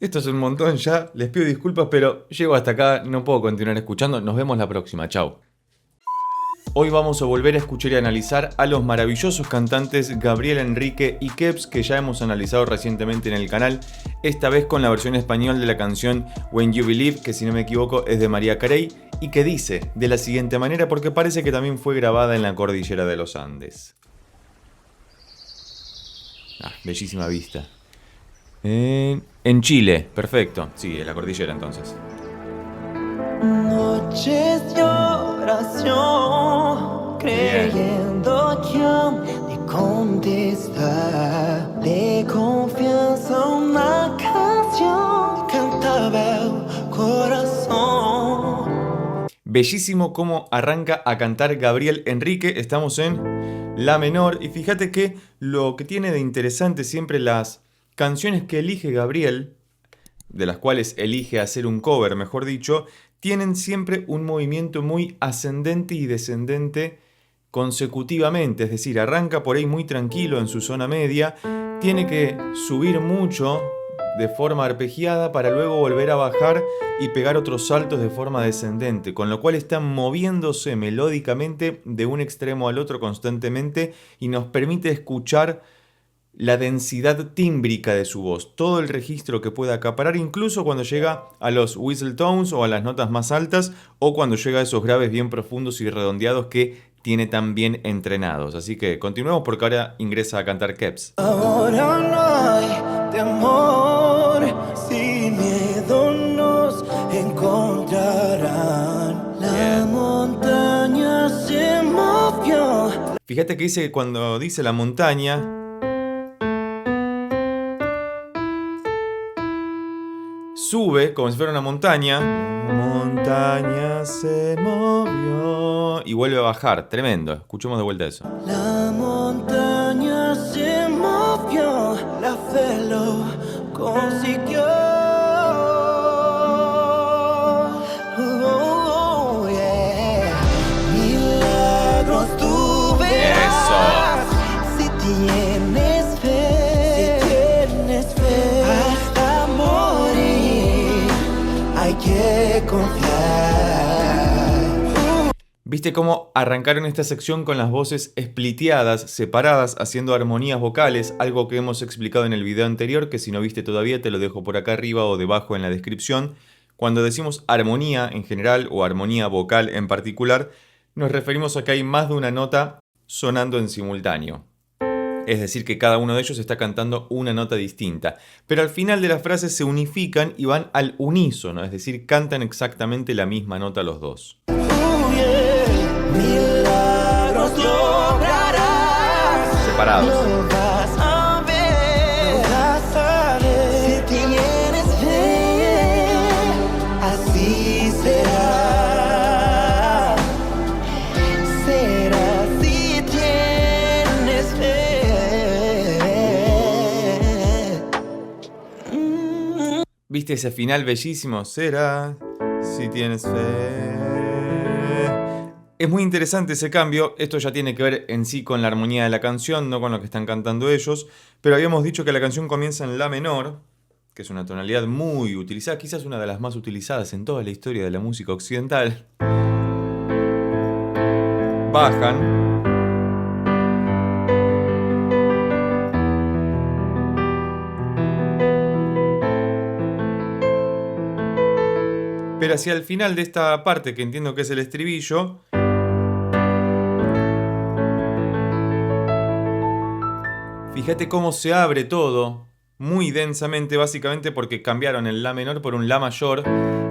Esto es un montón ya, les pido disculpas, pero llego hasta acá, no puedo continuar escuchando. Nos vemos la próxima, chao. Hoy vamos a volver a escuchar y analizar a los maravillosos cantantes Gabriel Enrique y Kebs, que ya hemos analizado recientemente en el canal, esta vez con la versión español de la canción When You Believe, que si no me equivoco es de Mariah Carey, y que dice de la siguiente manera, porque parece que también fue grabada en la cordillera de los Andes. Bellísima vista. En Chile, perfecto. Sí, en la cordillera entonces. Noches de oración, creyendo que han de contestar, de confianza una canción, cantaba el corazón. Bellísimo cómo arranca a cantar Gabriel Enrique. Estamos en la menor y fíjate que lo que tiene de interesante siempre las canciones que elige Gabriel, de las cuales elige hacer un cover, mejor dicho, tienen siempre un movimiento muy ascendente y descendente consecutivamente, es decir, arranca por ahí muy tranquilo en su zona media, tiene que subir mucho de forma arpegiada para luego volver a bajar y pegar otros saltos de forma descendente, con lo cual está moviéndose melódicamente de un extremo al otro constantemente y nos permite escuchar la densidad tímbrica de su voz, todo el registro que puede acaparar, incluso cuando llega a los whistle tones o a las notas más altas, o cuando llega a esos graves bien profundos y redondeados que tiene tan bien entrenados. Así que continuemos porque ahora ingresa a cantar Kebs. Ahora no hay temor, sin miedo nos encontrarán. La montaña se movió. Fíjate que dice que cuando dice la montaña, sube como si fuera una montaña. La montaña se movió. Y vuelve a bajar. Tremendo. Escuchemos de vuelta eso. La montaña se movió, la fe lo consiguió. Oh, yeah. Milagros tú verás. Si tienes fe, hasta morir hay que confiar. ¿Viste cómo arrancaron esta sección con las voces spliteadas, separadas, haciendo armonías vocales? Algo que hemos explicado en el video anterior, que si no viste todavía te lo dejo por acá arriba o debajo en la descripción. Cuando decimos armonía en general o armonía vocal en particular, nos referimos a que hay más de una nota sonando en simultáneo. Es decir, que cada uno de ellos está cantando una nota distinta. Pero al final de las frases se unifican y van al unísono, es decir, cantan exactamente la misma nota los dos. Milagros lograrás. Separados. Lo vas a ver. Si tienes fe, así será. Será si tienes fe. ¿Viste ese final bellísimo? Será si tienes fe. Es muy interesante ese cambio. Esto ya tiene que ver en sí con la armonía de la canción, no con lo que están cantando ellos. Pero habíamos dicho que la canción comienza en la menor, que es una tonalidad muy utilizada, quizás una de las más utilizadas en toda la historia de la música occidental. Bajan. Pero hacia el final de esta parte, que entiendo que es el estribillo, fíjate cómo se abre todo muy densamente, básicamente porque cambiaron el La menor por un La mayor,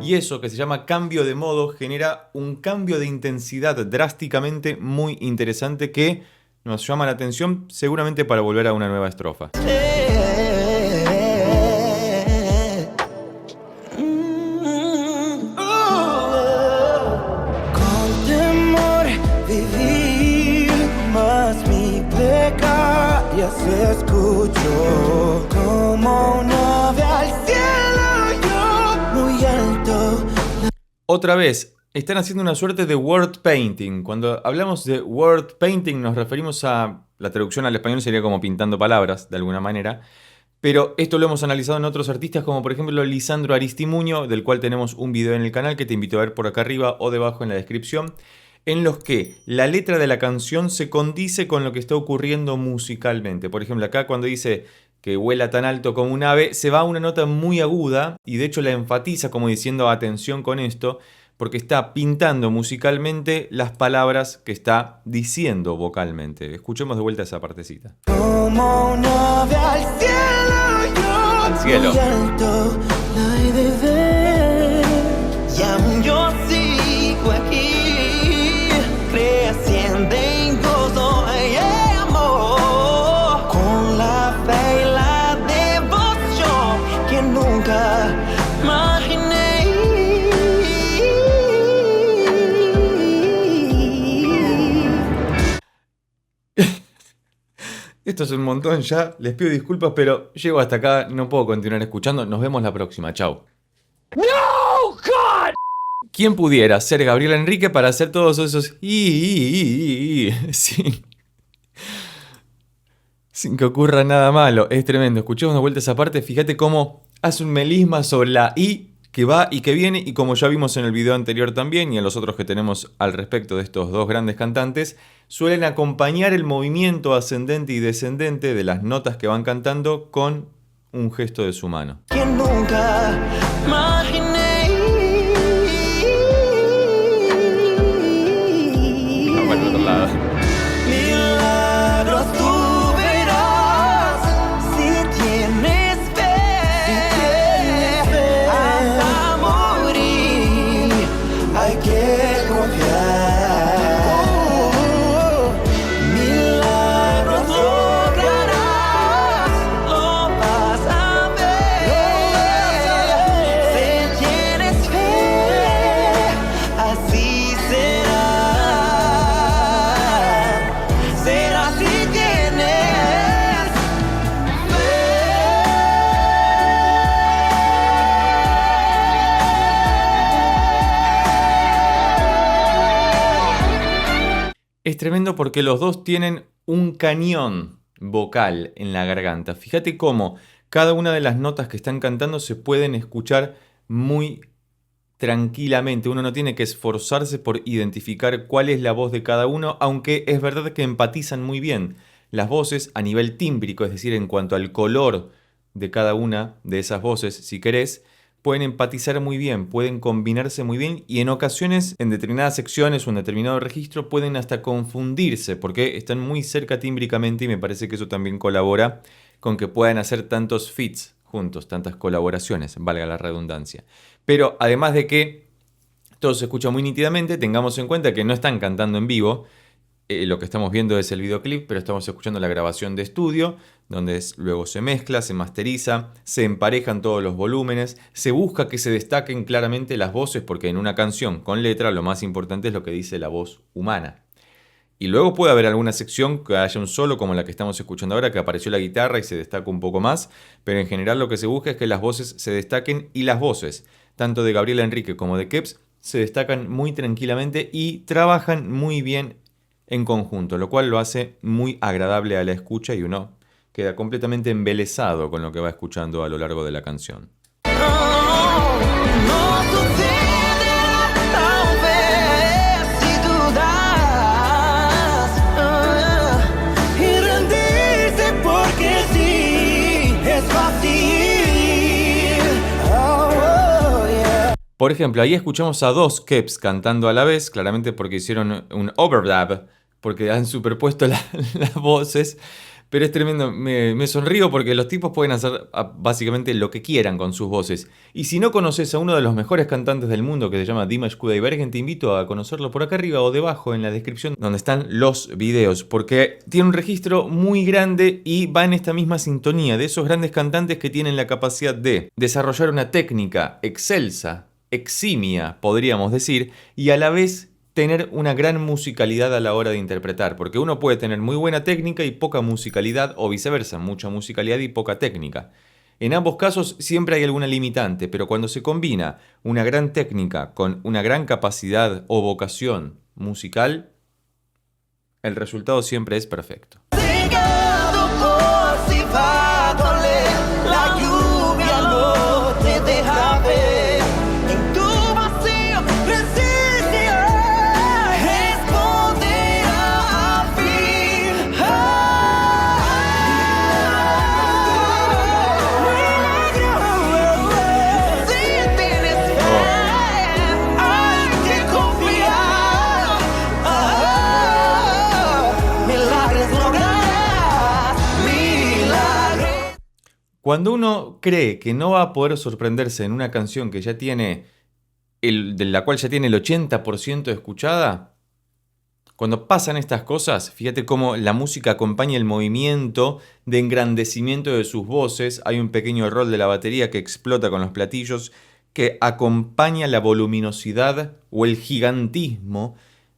y eso que se llama cambio de modo genera un cambio de intensidad drásticamente muy interesante que nos llama la atención seguramente para volver a una nueva estrofa. Con temor vivir, mas mi pecado ya se escuchó como un ave al cielo, yo muy alto. Otra vez, están haciendo una suerte de word painting. Cuando hablamos de word painting nos referimos a, la traducción al español sería como pintando palabras, de alguna manera, Pero esto lo hemos analizado en otros artistas, como por ejemplo Lisandro Aristimuño, del cual tenemos un video en el canal que te invito a ver por acá arriba o debajo en la descripción, en los que la letra de la canción se condice con lo que está ocurriendo musicalmente. Por ejemplo, acá cuando dice que vuela tan alto como un ave, se va a una nota muy aguda y de hecho la enfatiza como diciendo atención con esto, porque está pintando musicalmente las palabras que está diciendo vocalmente. Escuchemos de vuelta esa partecita. Como un ave al cielo, yo Al cielo. muy alto la he de ver. Y aún yo sigo aquí, creciendo en gozo y amor, con la fe y la devoción que nunca imaginé. Esto es un montón ya, les pido disculpas, pero llego hasta acá, no puedo continuar escuchando. Nos vemos la próxima, chao. ¡No, God! ¿Quién pudiera ser Gabriel Enrique para hacer todos esos sin que ocurra nada malo? Es tremendo. Escuchemos de vuelta esa parte. Fíjate cómo hace un melisma sobre la I que va y que viene. Y como ya vimos en el video anterior también y en los otros que tenemos al respecto de estos dos grandes cantantes, suelen acompañar el movimiento ascendente y descendente de las notas que van cantando con un gesto de su mano. Que nunca imaginé. No, para el otro lado. Milagros tú verás si tienes fe, hasta morir hay que confiar. Milagros lograrás, lo vas a ver. Si tienes fe, así será. Será si tienes Es tremendo porque los dos tienen un cañón vocal en la garganta. Fíjate cómo cada una de las notas que están cantando se pueden escuchar muy tranquilamente. Uno no tiene que esforzarse por identificar cuál es la voz de cada uno, aunque es verdad que empatizan muy bien las voces a nivel tímbrico, es decir, en cuanto al color de cada una de esas voces, si querés, pueden empatizar muy bien, pueden combinarse muy bien y en ocasiones, en determinadas secciones o en determinado registro, pueden hasta confundirse porque están muy cerca tímbricamente y me parece que eso también colabora con que puedan hacer tantos feats juntos, tantas colaboraciones, valga la redundancia. Pero además de que todo se escucha muy nítidamente, tengamos en cuenta que no están cantando en vivo. Lo que estamos viendo es el videoclip, pero estamos escuchando la grabación de estudio, donde luego se mezcla, se masteriza, se emparejan todos los volúmenes, se busca que se destaquen claramente las voces, porque en una canción con letra lo más importante es lo que dice la voz humana. Y luego puede haber alguna sección que haya un solo, como la que estamos escuchando ahora, que apareció la guitarra y se destaca un poco más, pero en general lo que se busca es que las voces se destaquen y las voces, tanto de Gabriel Enrique como de Keps, se destacan muy tranquilamente y trabajan muy bien en conjunto, lo cual lo hace muy agradable a la escucha y uno queda completamente embelesado con lo que va escuchando a lo largo de la canción. no sucederá tal vez si dudas y rendirse porque sí es fácil. Oh, yeah. Por ejemplo, ahí escuchamos a dos Keps cantando a la vez, claramente porque hicieron un overdub, porque han superpuesto las voces, pero es tremendo, me sonrío porque los tipos pueden hacer básicamente lo que quieran con sus voces. Y si no conoces a uno de los mejores cantantes del mundo que se llama Dimash Kudaibergen, te invito a conocerlo por acá arriba o debajo en la descripción donde están los videos, porque tiene un registro muy grande y va en esta misma sintonía de esos grandes cantantes que tienen la capacidad de desarrollar una técnica excelsa, eximia, podríamos decir, y a la vez tener una gran musicalidad a la hora de interpretar, porque uno puede tener muy buena técnica y poca musicalidad, o viceversa, mucha musicalidad y poca técnica. En ambos casos siempre hay alguna limitante, pero cuando se combina una gran técnica con una gran capacidad o vocación musical, el resultado siempre es perfecto. Cegado por si va a doler. Cuando uno cree que no va a poder sorprenderse en una canción que ya tiene, de la cual ya tiene el 80% escuchada, cuando pasan estas cosas, fíjate cómo la música acompaña el movimiento de engrandecimiento de sus voces. Hay un pequeño rol de la batería que explota con los platillos, que acompaña la voluminosidad o el gigantismo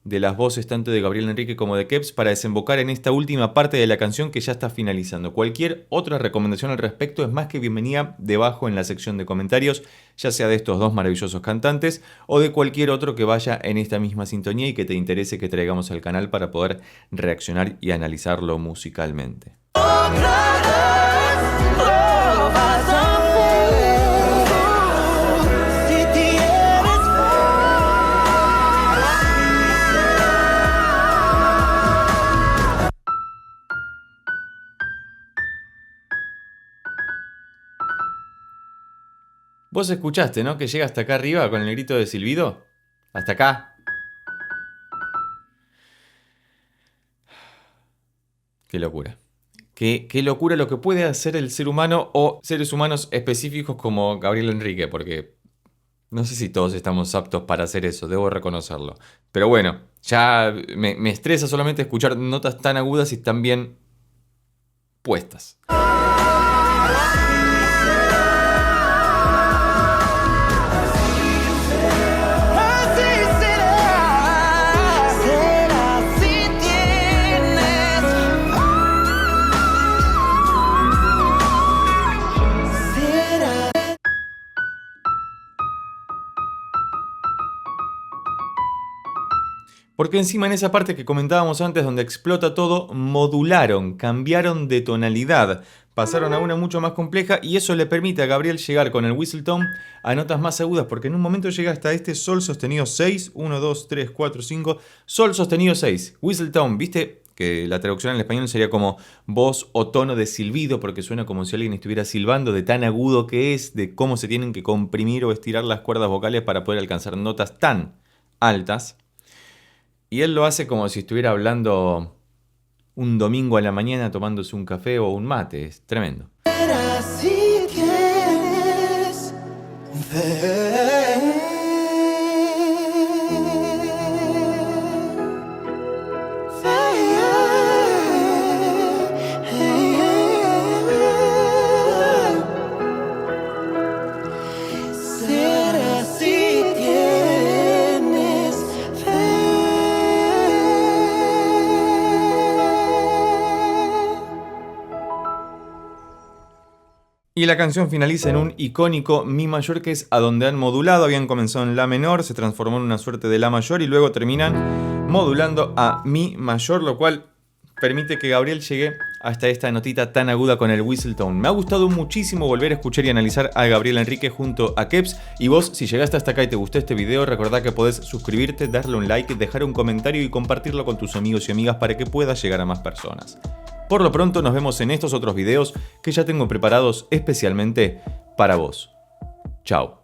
de las voces tanto de Gabriel Enrique como de Keps para desembocar en esta última parte de la canción que ya está finalizando. Cualquier otra recomendación al respecto es más que bienvenida debajo en la sección de comentarios, ya sea de estos dos maravillosos cantantes o de cualquier otro que vaya en esta misma sintonía y que te interese que traigamos al canal para poder reaccionar y analizarlo musicalmente. Vos escuchaste, ¿no? Que llega hasta acá arriba con el grito de silbido. Hasta acá. Qué locura. Qué locura lo que puede hacer el ser humano o seres humanos específicos como Gabriel Enrique, porque no sé si todos estamos aptos para hacer eso, debo reconocerlo. Pero bueno, ya me estresa solamente escuchar notas tan agudas y tan bien puestas. Porque encima en esa parte que comentábamos antes donde explota todo, modularon, cambiaron de tonalidad, pasaron a una mucho más compleja y eso le permite a Gabriel llegar con el whistle tone a notas más agudas, porque en un momento llega hasta este sol sostenido 6, 1, 2, 3, 4, 5, sol sostenido 6, whistle tone, ¿viste? Que la traducción al español sería como voz o tono de silbido, porque suena como si alguien estuviera silbando, de tan agudo que es, de cómo se tienen que comprimir o estirar las cuerdas vocales para poder alcanzar notas tan altas. Y él lo hace como si estuviera hablando un domingo a la mañana tomándose un café o un mate. Es tremendo. Si tienes fe, será si tienes fe. Y la canción finaliza en un icónico Mi mayor, que es a donde han modulado. Habían comenzado en La menor, se transformó en una suerte de La mayor y luego terminan modulando a Mi mayor, lo cual permite que Gabriel llegue hasta esta notita tan aguda con el whistle tone. Me ha gustado muchísimo volver a escuchar y analizar a Gabriel Enrique junto a Keps. Y vos, si llegaste hasta acá y te gustó este video, recordá que podés suscribirte, darle un like, dejar un comentario y compartirlo con tus amigos y amigas para que pueda llegar a más personas. Por lo pronto nos vemos en estos otros videos que ya tengo preparados especialmente para vos. Chao.